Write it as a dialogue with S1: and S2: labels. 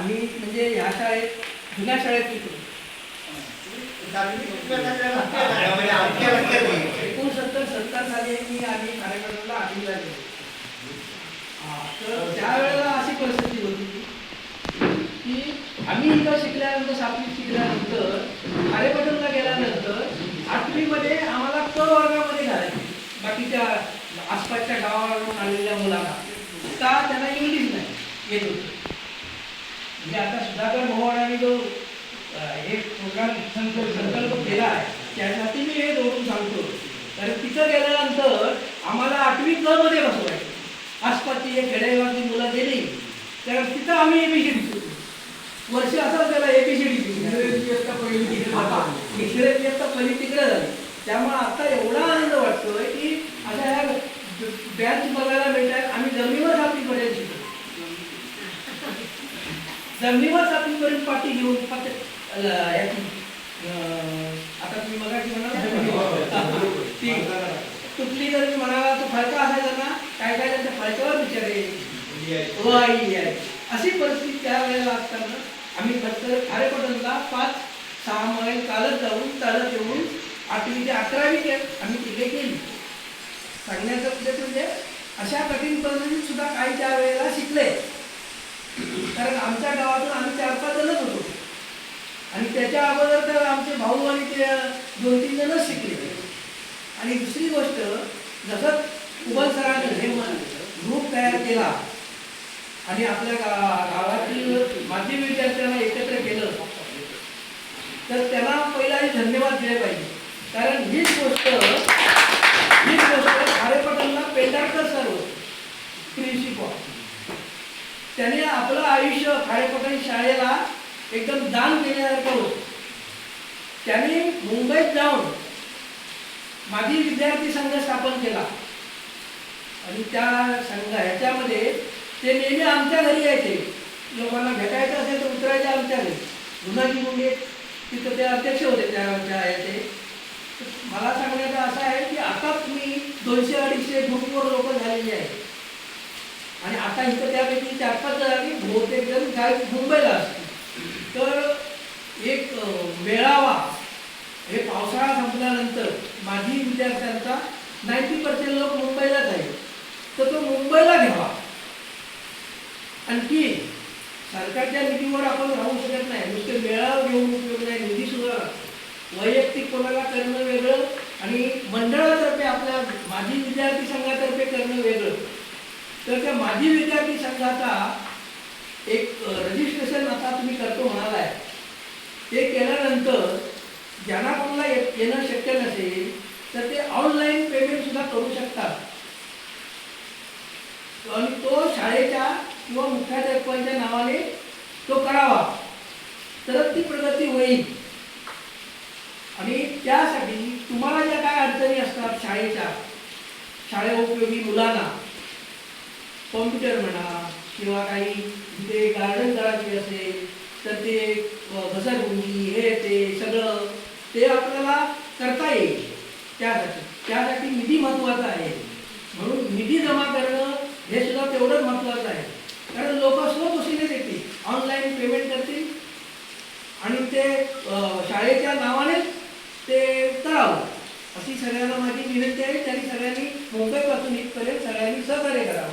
S1: आम्ही म्हणजे ह्या शाळेत जुन्या शाळेत शिकलो. 69-70 साली मी आम्ही कार्यक्रमाला आधीला गेलो. तर त्यावेळेला अशी परिस्थिती होती की आम्ही इथं शिकल्यानंतर 7वी शिकल्यानंतर खारेपाटणला गेल्यानंतर 8वी मध्ये आम्हाला क वर्गामध्ये घालायचे बाकीच्या आसपासच्या गावावरून आलेल्या मुलांना, का त्यांना इंग्लिश नाही येत होतं. म्हणजे आता सुधाकर भोवाडांनी जो एक प्रोग्राम संकल्प केला आहे त्यासाठी मी हे जोडून सांगतो. कारण तिथं गेल्यानंतर आम्हाला 8वी क मध्ये बसवायचं. आसपासची एक खेडेगावातली मुलं गेली तर तिथं आम्ही एबीसीडी शिकलो. वर्ष असं त्याला एबीसीडी पहिली तिकडे झाली. त्यामुळे आता एवढा आनंद वाटतोय की आता ह्या बँच बघायला मिळतात. आम्ही जमिनीवर 7वी पर्यंत शिकलो. जमिनीवर 7वी पर्यंत पाठी घेऊन आता तुम्ही मगाशी म्हणाला तुटली जर मी म्हणाला तो फळका असायचा ना, काय काय त्यांच्या फळक्यावर बिचारे अशी परिस्थिती त्यावेळेला असताना आम्ही फक्त खारेपाटणला 5-6 मैल चालत जाऊन चालत येऊन 8वी ते 11वी आम्ही तिथे केली. सांगण्याचं उद्देश म्हणजे अशा कठीण परिस्थितीत सुद्धा काही त्या वेळेला शिकले. कारण आमच्या गावातून आम्ही 4-5 जणच होतो आणि त्याच्या अगोदर तर आमचे भाऊ आणि ते 2-3 जणच शिकले. आणि दुसरी गोष्ट, जसं कुबल सरांनी हे ग्रुप तयार केला आणि आपल्या गावातील माध्यमिक विद्यार्थ्यांना एकत्र केलं तर त्याला पहिलाही धन्यवाद दिले पाहिजे. कारण हीच गोष्ट खारेपाटणला पेंढारकर सर होते प्रिन्सिपॉल. त्याने आपलं आयुष्य खारेपाटण शाळेला एकदम दान केल्यासारखं होतं. त्याने मुंबईत जाऊन माजी विद्यार्थी संघ स्थापन केला आणि त्या ह्याच्यामध्ये ते नेहमी आमच्या घरी यायचे. लोकांना भेटायचं असेल तर उतरायचे आमच्या घरी. गुन्हाजी मुंडे तिथं ते अध्यक्ष होते त्या ह्याचे. मला सांगण्याचं असं आहे की आता तुम्ही 200-250 ग्रुपवर लोक झालेली आहेत आणि आता इथं त्यापैकी 4-5 जणांनी बहुतेक जण काय मुंबईला असतील. तर एक मेळावा हे पावसाळा संपल्यानंतर माजी विद्यार्थ्यांचा 90% लोक मुंबईलाच आहेत, तर तो मुंबईला घ्यावा. आणखी सरकारच्या निधीवर आपण राहू शकत नाही. नुसते मेळावा घेऊन उपयोग नाही. निधी सुद्धा वैयक्तिक कोणाला करणं वेगळं आणि मंडळातर्फे आपल्या माजी विद्यार्थी संघातर्फे करणं वेगळं. तर त्या माजी विद्यार्थी संघाचा एक रजिस्ट्रेशन आता तुम्ही करतो म्हणालाय, ते केल्यानंतर ज्यांना कोणाला येणं शक्य नसेल तर ते ऑनलाईन पेमेंट सुद्धा करू शकतात आणि तो शाळेच्या किंवा मुख्याध्यापकांच्या नावाने तो करावा, तरच ती प्रगती होईल. आणि त्यासाठी तुम्हाला ज्या काय अडचणी असतात शाळे उपयोगी मुलांना, कॉम्प्युटर म्हणा किंवा काही तिथे गार्डन करायची असेल तर ते घसरगुंडी हे ते सगळं ते आपल्याला करता येईल. त्यासाठी निधी महत्त्वाचा आहे. म्हणून निधी जमा करणं हे सुद्धा तेवढंच महत्त्वाचं आहे. कारण लोक स्वखुशीने देतील, ऑनलाईन पेमेंट करतील आणि ते शाळेच्या नावाने ते करावं अशी सगळ्यांना माझी विनंती आहे. त्यांनी सगळ्यांनी मुंबईपासून इथपर्यंत सगळ्यांनी सहकार्य करावं.